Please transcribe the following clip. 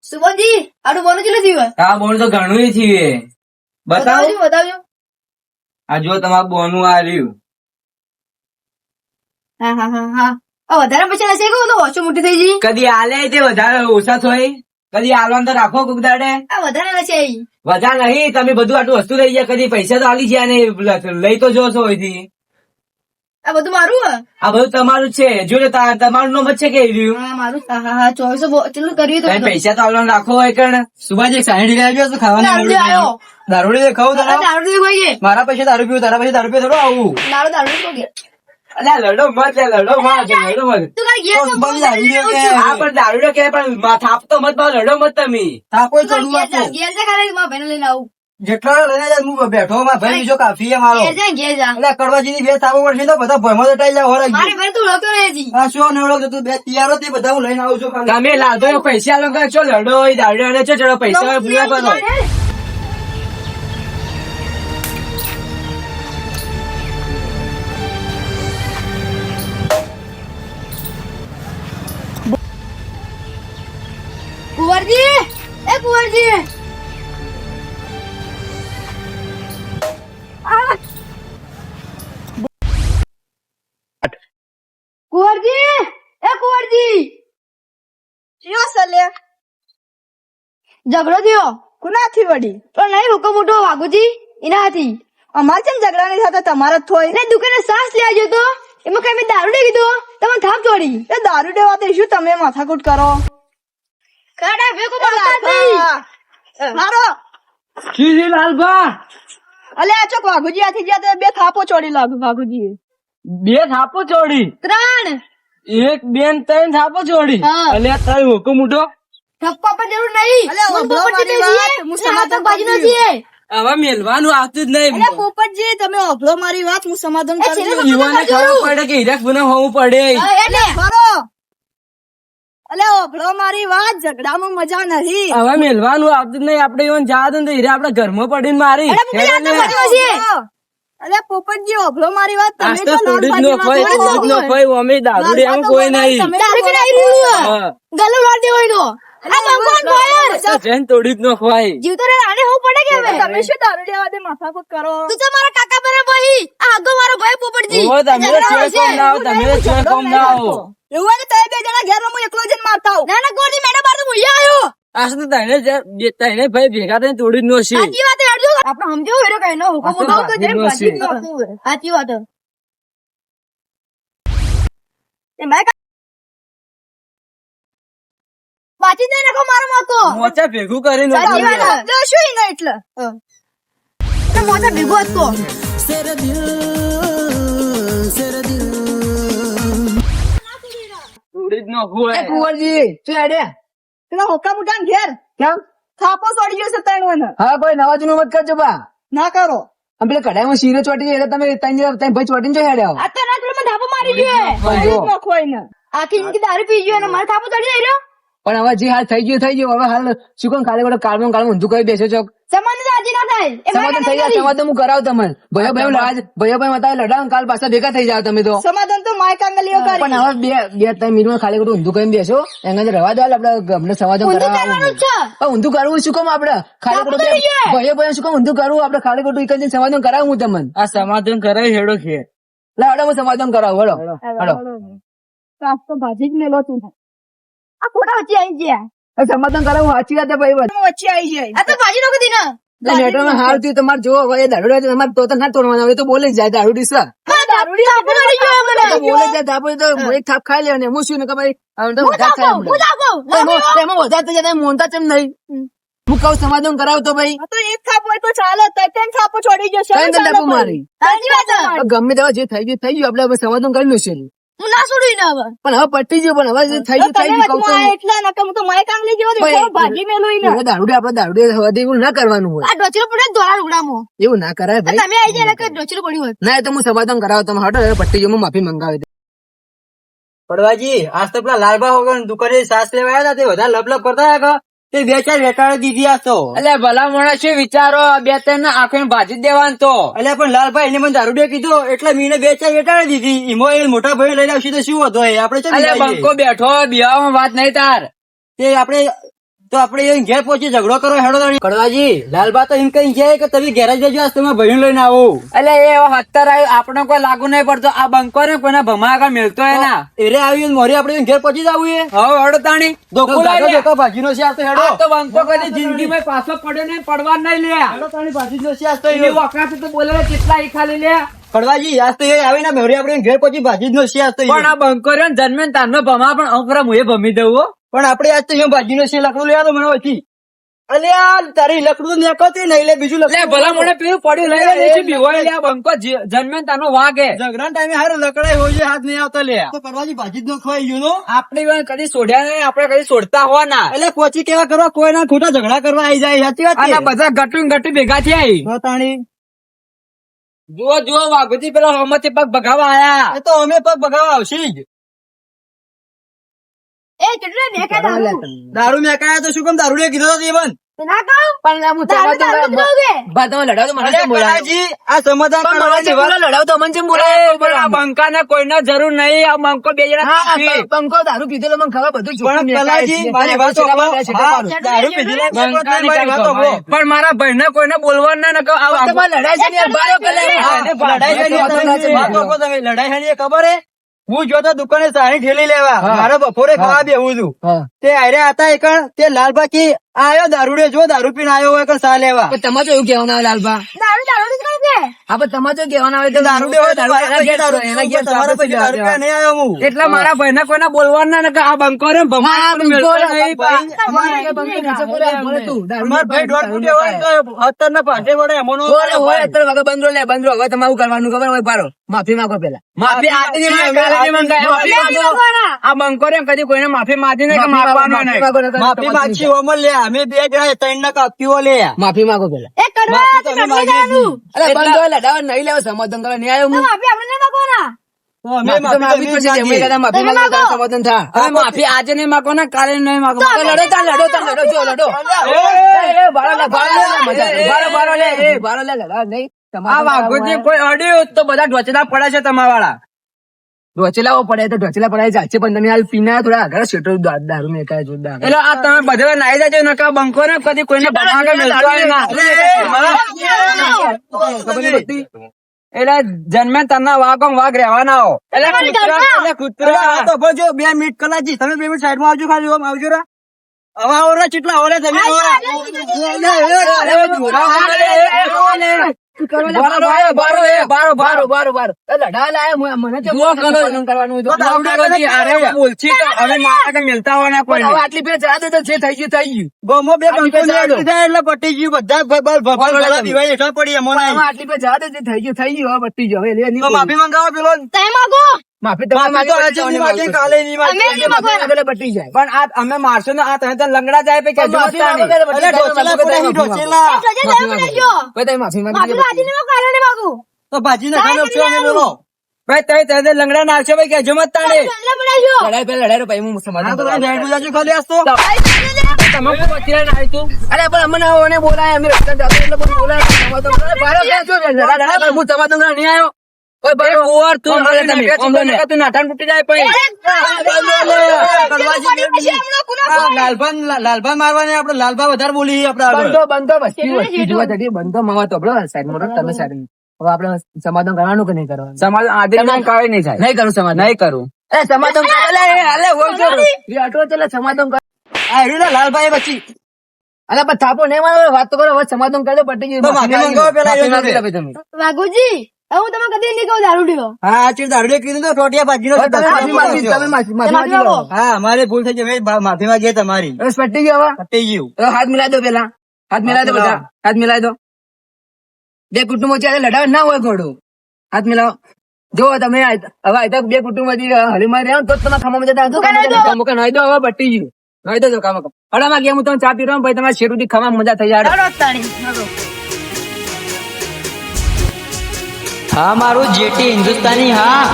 સુમનજી આનું બોનું કેટલું થયું? આ બોન તો ઘણું થયું. બતાવો. બતાવજો. આ જો તમારું બોનું આ રહ્યું. હા હા હા હા. આ વધારે પૈસા હશે કે તો ઓછું મોટી થઈ ગઈ? કદી આલે તે વધારે ઓછા થોય, કદી આલવાનું તો રાખો કોક દાડે. આ વધારે હશે. વધારે નહીં, તમે બધું આટલું વસ્તુ લઈ ગયા, કદી પૈસા તો આલી ગયા ને લઈ તો જો છો અહીંથી. આ બધું મારું હે? આ બધું તમારું જ છે. જો ને તમારું નામ જ છે કે રહ્યું. હા મારું. હા હા હા 2400 કેટલું કર્યું તમે તો પૈસા તો આલવાનું રાખો હોય કણ. સુભાજી 60 આવ્યો તો દારૂ આવ્યો. દારૂડી ખાવું તારા. દારૂ નહીં કોઈ કે મારા પૈસા દારૂ પીવું, તારા પૈસા દારૂ પીવું થોડું આવું. દારૂ કોઈ કે અલ્યા લડો મત, લડો મત, લડો મત. તું કાઈ ગયા તો બસ દારૂડિયો કે. હા પણ દારૂડિયો કે પણ થાપ તો મત પાડો, લડો મત તમે. થાપો ચડવું આપો. ઘેર જા ખાલી મારા ભાઈને લઈને આવું. જેટલો લઈને જાય હું બેઠો, મારા ભાઈ બીજો કાફી છે મારો. ઘેર જા. એટલે કડવાજીની બે થાપો પડશે તો બધા ભયમાં તો ટાઈ જાય હોરા. મારી ભાઈ તું લડતો રહે જી. આ શું નવડો તો તું બે તૈયારો તે બધા હું લઈને આવું છું. તમે લાદો પૈસા લો કે છો લડો દારૂડિયો છો ચડો પૈસા પૂરા કરો. કુંવરજી એ કુંવરજી કુંવરજી એ કુંવરજી કયો સલે ઝઘડો થયો કુનાથી વડી પણ નહીં હુકમ મોટો વાઘુજી એનાથી અમાર કેમ ઝઘડા નહીં થતા તમારા જ થોય એટલે દુકાને સાસ લઈ આવજો તો એમાં કઈ મેં દારૂ નહીં કીધું તમે થાપ છોડી એ દારૂ દેવા તે શું તમે માથાકૂટ કરો કાડા ભેગો તો આવતા મારો જી લાલભા અલે આ ચોક વાઘુજી આથી ગયા તો બે થાપો ચોડી લાગુ વાઘુજી બે થાપો ચોડી, 3 એક બેન 3 થાપો ચોડી. હા. અલ્યા તારી હુકમ ઉઠો. ઠપકો પર જરૂર નહીં અલે, હું ઓભળો પોપટજી મારી વાત, છીએ. હું એ હાથક સમાધાન બાજુનો કરું છું. છીએ. હવે મેલવાનું આવતું જ અલે નહીં. પોપટજી તમે ઓભળો મારી વાત હું સમાધાન એ કરી છેલ્લે દઉં. તો યુવાને ખબર પડે કે હીરા ગુના હોવું પડે. હા, એટલે ખરો અલે ઓભળો મારી વાત ઝઘડામાં મજા નથી હવે મેલવાનું આવતું જ નહીં. આપડે ઈવન જા દે ને તો હીરા આપડા ઘરમાં પડીને મારી. અરે, પોપટ આ તો બાજુમાં છીએ. અલે પોપટજી ઓભળો મારી વાત આજ તમે તો તો થોડી જ નો ખવાય, થોડી જ નો ખવાય. અમે દારૂડી એમ કોઈ નહીં. દારૂ પીને આવી રહ્યું હા. ગલ્લો લાડ દેવાનો આ ભગવાન ફાયર જૈન થોડી જ નો ખવાય. જીવ તો રે આને હું પડે કે હવે તમે શું દારૂ દેવા દે માથાકૂટ કરો તું તો મારા કાકા બને ભાઈ આ આગો મારો ભાઈ પોપટજી ઓહો, તમે તો ઝઘડા ચેર કોમ ના આવો, તમે તો ચેર કોમ ના આવો. એવું હોય ને તમે બે જણા ઘેર હું એકલો જઈને મારતા આવું ના ના ગોળી મેડમ બાર તો મુયા આવ્યો આ તો તને ભાઈ ભેગા થઈને થોડી જ નો છે. સાચી વાત હેડજો આપણે સમજો હેડો કઈ નો હુકમ આ તો ઉઠાવ તો જેમ બાકી બાજી નો નહોતું સાચી વાત એ મેં બાજી દે નાખો મારો મોકો મોચા ભેગું કરીને સાચી વાત જો શું ઈને એટલે તો મોટા ભેગો હતો થોડી જ નો ખવાય. કુંવરજી શું હેડે પેલા હોકા મુઠા ઘેર કેમ થાપો ચોડી ગયો છે ત્રણ હા ભાઈ નવા જૂનું મત કરજો બા ના કરો આમ પેલા કઢાઈમાં શીરો ચોટી જાય એટલે તમે ત્રણ ભાઈ ચોટીને જો હેડે આવો આ તો રાત્રે માં ધાપો મારી ગયો ભાઈ જો. નખો એને આખી જિંદગી દારૂ પી ગયો અને મારે થાપો ચડી જાય રહ્યો પણ હવે જે હાલ થઈ ગયું હવે હાલ શું કોણ ખાલી વડે કાળમાં ઊંધું કરી બેસો છો સમાન તો આજે ના થાય એ સમાધાન થઈ જાય સમાધાન હું કરાવ તમને ભયો ભાઈ મતાવે લડાવ કાલ પાછા ભેગા થઈ જાવ તમે તો સમાધાન તો માય કાંગલીઓ કરી પણ હવે બે ત્રણ મિનિટમાં ખાલી ખોટું ઊંધું કરીને બેસો એના અંદર રવા દો આપડે અમને સમાધાન ઊંધું કરાવવા કરવાનું જ છે પણ ઊંધું કરવું શું કામ આપડે ખાલી આપણે ખોટું તો લઈ જાય. ભયો શું કામ ઊંધું કરવું આપડે ખાલી ખોટું એક જ સમાધાન કરાવું હું તમને આ સમાધાન કરાય હેડો છે. લાડો હું સમાધાન કરાવું હડો સાસ તો ભાજી જ મેલો તું આ ખોટા વચ્ચે આવી ગયા સમાધાન કરાવું સાચી વાત છે ભાઈ વચ્ચે આવી જાય આ તો ભાજી નો કદી ના મેટ્રોમાં હાલ થયું તમારે જોવો હવે દારૂ તમારે તો ના તોડવાના હવે તો બોલે જ જાય દારૂ ડીસા દારૂડી થાપો ચડી ગયો મને બોલે જ જાય ધાપો તો હું એક થાપ ખાઈ લે હું શું ને કે ભાઈ હવે તો વધારે થાય હું હમણાં. થાપો એમાં વધારે તો જાય મોનતા ચમ નહીં હું કહું સમાધાન કરાવતો ભાઈ તો એક થાપો હોય તો ચાલે ત્રણ થાપો ચોડી ગયો કઈ નથી ધાપો મારી સાચી વાત છે. ગમે તેવા જે થઈ ગયું થઈ ગયું આપડે હવે સમાધાન કરી લેશું હું ના છોડું ને હવે પણ હવે પટી ગયું પણ હવે જે થઈ ગયું થઈ ગયું કહું તો એટલા નકર હું તો માય કાંગલી જેવો ભાઈ, દેખો ભાજી મેલો ઈને હવે દારૂડી આપડે દારૂડી હવે એવું ના કરવાનું હોય આ ડોચરો પડે દોરા લુગડામાં એવું ના કરાય ભાઈ તમે આવી જાય એટલે ડોચરો પડ્યું હોત ના એ તો હું સમાધાન કરાવ તમે હટો હવે પટ્ટી ગયું માફી મંગાવી દે પડવાજી આજ તો પેલા લાલબા વગર દુકાને સાસ લેવા આવ્યા હતા તે વધારે લપ કરતા હતા તે બે ચાર વેટાડી દીધી આ તો. એટલે ભલા માણસ છે વિચારો બે ત્રણ આંખે ભાજી દેવાનું તો અલ્યા પણ લાલભાઈ એને મને દારૂડિયો કીધો એટલે મીને બે ચાર વેટાડી દીધી. એમાં એ મોટા ભાઈ લઈને આવશે તો શું હતો એ આપણે ચમ અલ્યા વિચારીએ? બંકો બેઠો બિહારમાં વાત નહીં તાર તે આપણે તો આપણે એ ઘેર પહોંચી ઝઘડો કરો હેડો તાણી. કડવાજી લાલબા તો એમ કઈ જાય કે તમે ઘેર જ જજો, આજ તમે ભાઈ લઈને આવો. એટલે એ હત્તર આવ્યું આપણને કોઈ લાગુ નહીં પડતો. આ બંકો ને કોઈના ભમા આગળ મેળતો એના એરે આવ્યું ને મોરી આપણે ઘેર પહોંચી જવું એ હવે હડો તાણી ધોકો લાગ્યો ભાજીનો છે આ તો હેડો. આ તો બંકો કદી જિંદગીમાં પાછો પડ્યો નહીં, પડવા નહીં લે. હેડો તાણી ભાજીનો છે આજ તો એની વખત તો બોલે કેટલા ઈ ખાલી લે. કડવાજી આજ તો એ આવીને મોરી આપણે ઘેર પહોંચી ભાજીનો છે આજ તો ઈ. પણ આ બંકો રહ્યો ને જન્મે ને તારનો ભમા પણ અંકરા મુએ ભમી દઉં હો. પણ આપણે આજ તો એમ ભાજીનો છે લકડું લેવા તો મને હતી. અલ્યા તારી લકડું નીકળતી નહીં લે બીજું લે લકડું ભલા મને પેલું પડ્યું લઈ લે છે બીવાય લે. આ બંકો જન્મે ને તારનો વાઘ હે. ઝઘડા ટાઈમે હારે લકડાઈ હોય છે હાથ નહીં આવતો લે. તો કડવાજી ભાજી જ ન ખવાઈ ગયું નો. આપડી વાત કદી છોડ્યા નહીં, આપણે કદી છોડતા હોવાના. એટલે કોચી કેવા કરવા કોઈ ના ખોટા ઝઘડા કરવા આવી જાય સાચી વાત અને છે. બધા ગટું ગટું ભેગા થયા. તો તાણી જુઓ જુઓ વાઘુજી પેલા હોમથી પગ ભગાવા આયા. એ તો અમે પગ બગાવવા આવશે જ. એ કેટલા દેખા દારૂ દારૂ મેં કાયા તો શું કેમ દારૂ લે કીધો તો તે બંધ. ના કહું પણ હું દારૂ દારૂ પીધોગે. બા તમે લડાવ તો મને અરે કેમ બોલાય? કડવાજી, આ સમાધાન કરવાની વાત. લડાવ તો મને કેમ બોલાય? પણ આ બંકાને કોઈને જરૂર નહીં. આ બંકો બે જણા બંકો દારૂ પીધેલો મને ખબર બધું પણ કલાજી, મારી વાત સાંભળો. હા, દારૂ પીધેલા છે, પણ મારી વાત સાંભળો. પણ મારા ભાઈ ને કોઈને બોલવાનું ના નકો. લડાઈ છે ને બારો કલાક. હા, લડાઈ છે ને વાત સાંભળો તમે. લડાઈ છે ને એ ખબર હે? હું જોતો દુકાને સારી ઠેલી લેવા મારે બપોરે ખાવા બેહું છું. તે આયરે હતા એકણ તે લાલબા કી આયો દારૂડે જો દારૂ પીને આયો હોય કે સા લેવા. તમારે એવું કેવાનું આવે લાલબા? દારૂ દારૂ નીકળોગે. હા પણ તમારે જો કેવાનું આવે તો દારૂડે હોય તો મારા પછી દારૂ પીને તમારા પછી દારૂ પીને નહીં આવ્યો હું. એટલે મારા ભાઈ ને કોઈને બોલવાનું ના નકો. આ બંકો રે ભમા મેળતો નહીં. અમારા ભાઈ દોઢ ફૂટે હોય તો 70 ના પાટે વડે એમનો બંધરો લે બંધરો. હવે તમારે શું કરવાનું ખબર હોય? પારો માફી માંગો પેલા. માફી આજે આ બંકો રે કદી કોઈને માફી માંગી નહીં કે માફવાનો નહીં. માફી માંગી ઓમર લે અમે બે જણા 3 ના કાપ્યો લે. માફી માંગો પેલા. એ કરવા માફી તો તો અમે નથી માંગી જવાનું. અરે બંધો લડાવ નહીં લેવો સમાધાન કરવા નહીં આવ્યો તો હું. માફી આપણે નહીં માંગવાના. તો અમે માફી માફી તો તો એમ કહેતા માફી તમે માંગો માંગો. સમાધાન થા. હવે માફી આજે નહીં માંગો ને કાલે નહીં માંગો. તો લડો તા લડો તા લડો જો લડો. એ બારો લે બારો લે મજા. બારો બારો લે એ બારો લે લડાવ નહીં. આ વાઘોજી કોઈ અડ્યું તો બધા ઢોચેલા પડે છે તમારા વાળા. ઢોચેલાઓ પડે તો ઢોચેલા પડાય જાય છે, પણ તમે હાલ પીના થોડા આગળ શેટો દારૂ મેં કાંઈ જોરદાર. એટલે આ તમે બધા નાઈ જાય નકા બંકો ને કદી કોઈને બનાવે મિલતો હોય ના. ખબર નહીં પડતી. એટલે જન્મે તના વાઘ વાઘ રહેવાના હો. એટલે કૂતરા આ તો ભજો 2 મિનિટ કલાજી તમે 2 મિનિટ સાઈડ માં આવજો ખાલી આમ આવજો રા. હવે આવો રે કેટલા ઓલે તમે ગોમો બે બંકો ને આટલી થાય એટલે પટી ગયું બધા ભગવાન દિવાળી હેઠળ પડી એમાં તો માફી મંગાવો પેલો તમે માંગો. માફી માફી તો આજે નહીં માગે કાલે નહીં માગે. અમે નહીં માંગવાના. પટી જાય. પણ આ અમે મારશો ને આ તમે તો લંગડા જાય પૈકી અરે ઢોચેલા પડે અહીં ઢોચેલા. એ સજા તમે બનાવજો. માફી માફી તો આજે નહીં માંગો, કાલે નહીં માંગો. તો ભાજી ને ખાને આપશો અમે બોલો. ભાઈ તમે લંગડા નાખશો ભાઈ કે મત તાણે એટલે બનાવજો. લડાઈ પેલા લડાઈ ભાઈ હું હા સમાધાન તો કરાવું. તમે સાઈડ માં જાજો ખાલી આજ તો. તમે કોઈ પતિરા ના આવી તું? અરે પણ અમને ઓને બોલાય અમે રસ્તા જાતો એટલે પણ બોલાય સમાધાન કરે. બારો ક્યાં છો? લડા લડા પણ હું સમાધાન કરવા નહીં આવ્યો. ઓય ભાઈ ઓવર તું મારે તમે તું નાઠાણ તૂટી જાય પછી લાલભાન મારવાને આપડે લાલભા વધારે બોલી આપડે આગળ. બંધો વસ્તી જોવા જતી બંધો મવા તો સાઈડ મોટો તમે સાઈડ. હવે આપણે સમાધાન કરવાનું કે નહીં કરવાનું? સમાધાન આજે કાંઈ નહીં થાય. નહીં કરું સમાધાન નહીં કરું. એ સમાધાન હાલે સમાધાન કર. આ હેરી ને લાલભાઈ બચી. અરે પણ થાપો નહીં મારો વાત તો કરો. હવે સમાધાન કરી દો પટી ગયું. તો માફી માંગો પેલા માફી માંગી લો ભાઈ તમે. વાઘુજી, હવે હું તમે કદી નહીં કહું દારૂ પીવો. હા આ ચીજ દારૂ કીધું તો ટોટિયા ભાજી નો. તમે માફી માંગી લો. હા મારી ભૂલ થઈ ગઈ મેં માફી માંગી તમારી. બસ પટી ગયો હવે. પતી ગયું. તો હાથ મિલાઈ દો પેલા. હાથ મિલાઈ દો બધા. હાથ મિલાઈ દો. બે કુટુંબો ચાલે લડાવ ના હોય ઘોડું. હાથ મિલાવો. જો તમે હવે આ બે કુટુંબ હલીમાં રહ્યા તો તમે ખાવામાં જતા નાઈ દો. હવે પટી ગયું. નાઈ દો કામ હડામાં ગયા હું તમે ચા પી રહ્યો ભાઈ તમારે શેરુથી ખાવામાં મજા થઈ જાય. હા મારું જેટી હિન્દુસ્તાની હા.